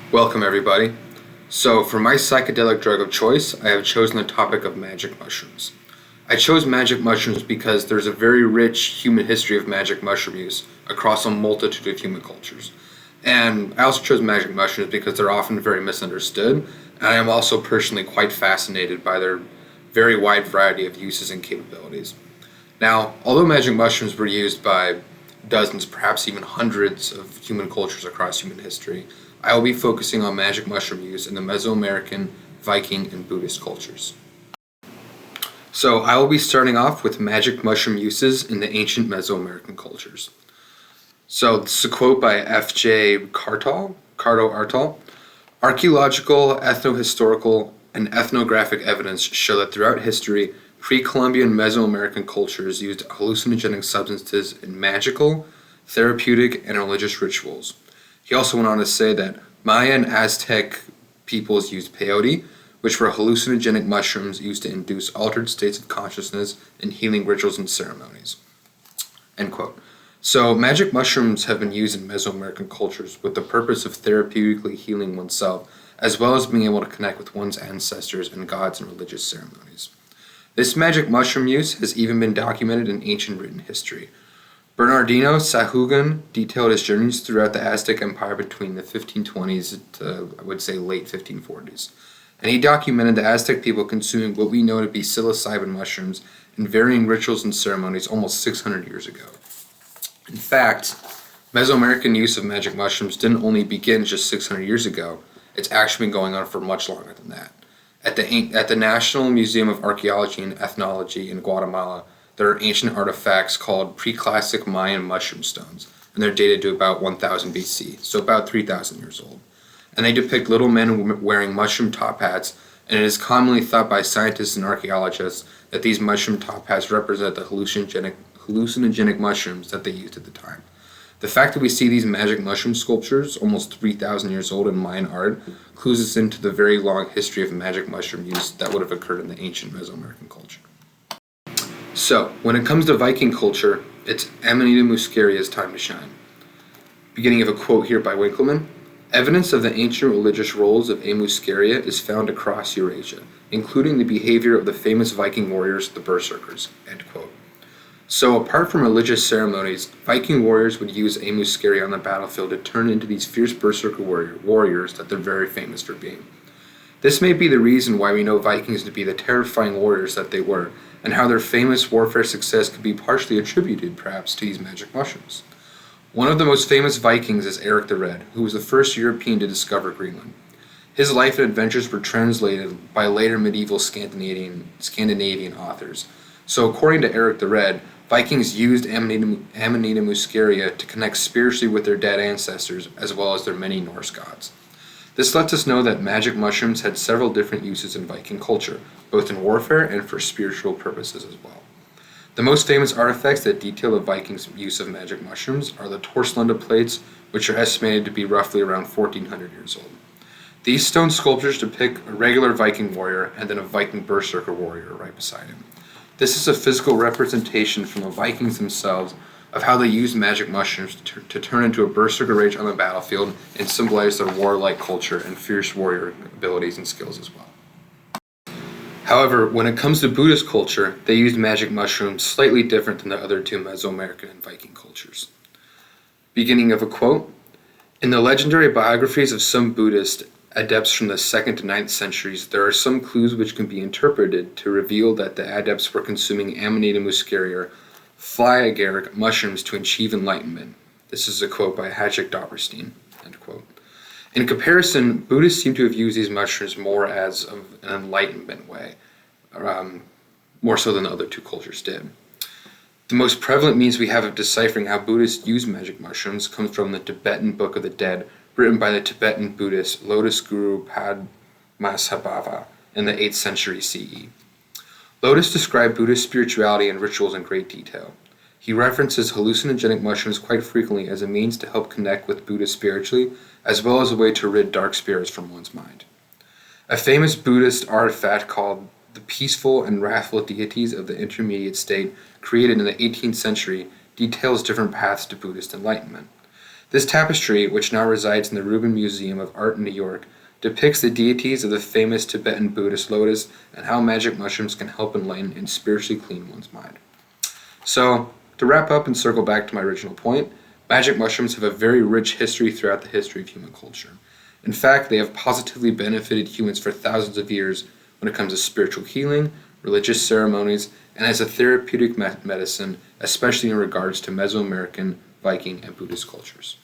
Welcome, everybody. So, for my psychedelic drug of choice, I have chosen the topic of magic mushrooms. I chose magic mushrooms because there's a very rich human history of magic mushroom use across a multitude of human cultures. And I also chose magic mushrooms because they're often very misunderstood, and I am also personally quite fascinated by their very wide variety of uses and capabilities. Now, although magic mushrooms were used by dozens, perhaps even hundreds of human cultures across human history, I will be focusing on magic mushroom use in the Mesoamerican, Viking, and Buddhist cultures. So, I will be starting off with magic mushroom uses in the ancient Mesoamerican cultures. So, this is a quote by F.J. Cardo Artal. Archaeological, ethnohistorical, and ethnographic evidence show that throughout history, pre-Columbian Mesoamerican cultures used hallucinogenic substances in magical, therapeutic, and religious rituals. He also went on to say that Maya and Aztec peoples used peyote, which were hallucinogenic mushrooms used to induce altered states of consciousness in healing rituals and ceremonies. End quote. So, magic mushrooms have been used in Mesoamerican cultures with the purpose of therapeutically healing oneself, as well as being able to connect with one's ancestors and gods in religious ceremonies. This magic mushroom use has even been documented in ancient written history. Bernardino Sahuagin detailed his journeys throughout the Aztec Empire between the 1520s to, I would say, late 1540s. And he documented the Aztec people consuming what we know to be psilocybin mushrooms in varying rituals and ceremonies almost 600 years ago. In fact, Mesoamerican use of magic mushrooms didn't only begin just 600 years ago, it's actually been going on for much longer than that. At the National Museum of Archaeology and Ethnology in Guatemala, there are ancient artifacts called preclassic Mayan mushroom stones, and they're dated to about 1000 BC, so about 3000 years old. And they depict little men wearing mushroom top hats, and it is commonly thought by scientists and archaeologists that these mushroom top hats represent the hallucinogenic mushrooms that they used at the time. The fact that we see these magic mushroom sculptures, almost 3,000 years old in Mayan art, clues us into the very long history of magic mushroom use that would have occurred in the ancient Mesoamerican culture. So, when it comes to Viking culture, it's Amanita muscaria's time to shine. Beginning of a quote here by Winckelmann. Evidence of the ancient religious roles of A. muscaria is found across Eurasia, including the behavior of the famous Viking warriors, the Berserkers. End quote. So, apart from religious ceremonies, Viking warriors would use A. muscaria on the battlefield to turn into these fierce berserker warriors that they're very famous for being. This may be the reason why we know Vikings to be the terrifying warriors that they were, and how their famous warfare success could be partially attributed, perhaps, to these magic mushrooms. One of the most famous Vikings is Eric the Red, who was the first European to discover Greenland. His life and adventures were translated by later medieval Scandinavian authors. So, according to Eric the Red, Vikings used Amanita muscaria to connect spiritually with their dead ancestors, as well as their many Norse gods. This lets us know that magic mushrooms had several different uses in Viking culture, both in warfare and for spiritual purposes as well. The most famous artifacts that detail the Vikings' use of magic mushrooms are the Torslanda plates, which are estimated to be roughly around 1400 years old. These stone sculptures depict a regular Viking warrior and then a Viking berserker warrior right beside him. This is a physical representation from the Vikings themselves of how they used magic mushrooms to turn into a berserker rage on the battlefield and symbolize their warlike culture and fierce warrior abilities and skills as well. However, when it comes to Buddhist culture, they used magic mushrooms slightly different than the other two Mesoamerican and Viking cultures. Beginning of a quote, in the legendary biographies of some Buddhist adepts from the 2nd to 9th centuries, there are some clues which can be interpreted to reveal that the adepts were consuming Amanita muscaria or fly agaric mushrooms to achieve enlightenment. This is a quote by Hatchik Doberstein. End quote. In comparison, Buddhists seem to have used these mushrooms more as an enlightenment way, more so than the other two cultures did. The most prevalent means we have of deciphering how Buddhists use magic mushrooms comes from the Tibetan Book of the Dead, written by the Tibetan Buddhist Lotus Guru Padmasambhava in the 8th century CE. Lotus described Buddhist spirituality and rituals in great detail. He references hallucinogenic mushrooms quite frequently as a means to help connect with Buddha spiritually, as well as a way to rid dark spirits from one's mind. A famous Buddhist artifact called the Peaceful and Wrathful Deities of the Intermediate State, created in the 18th century, details different paths to Buddhist enlightenment. This tapestry, which now resides in the Rubin Museum of Art in New York, depicts the deities of the famous Tibetan Buddhist lotus and how magic mushrooms can help enlighten and spiritually clean one's mind. So, to wrap up and circle back to my original point, magic mushrooms have a very rich history throughout the history of human culture. In fact, they have positively benefited humans for thousands of years when it comes to spiritual healing, religious ceremonies, and as a therapeutic medicine, especially in regards to Mesoamerican, Viking, and Buddhist cultures.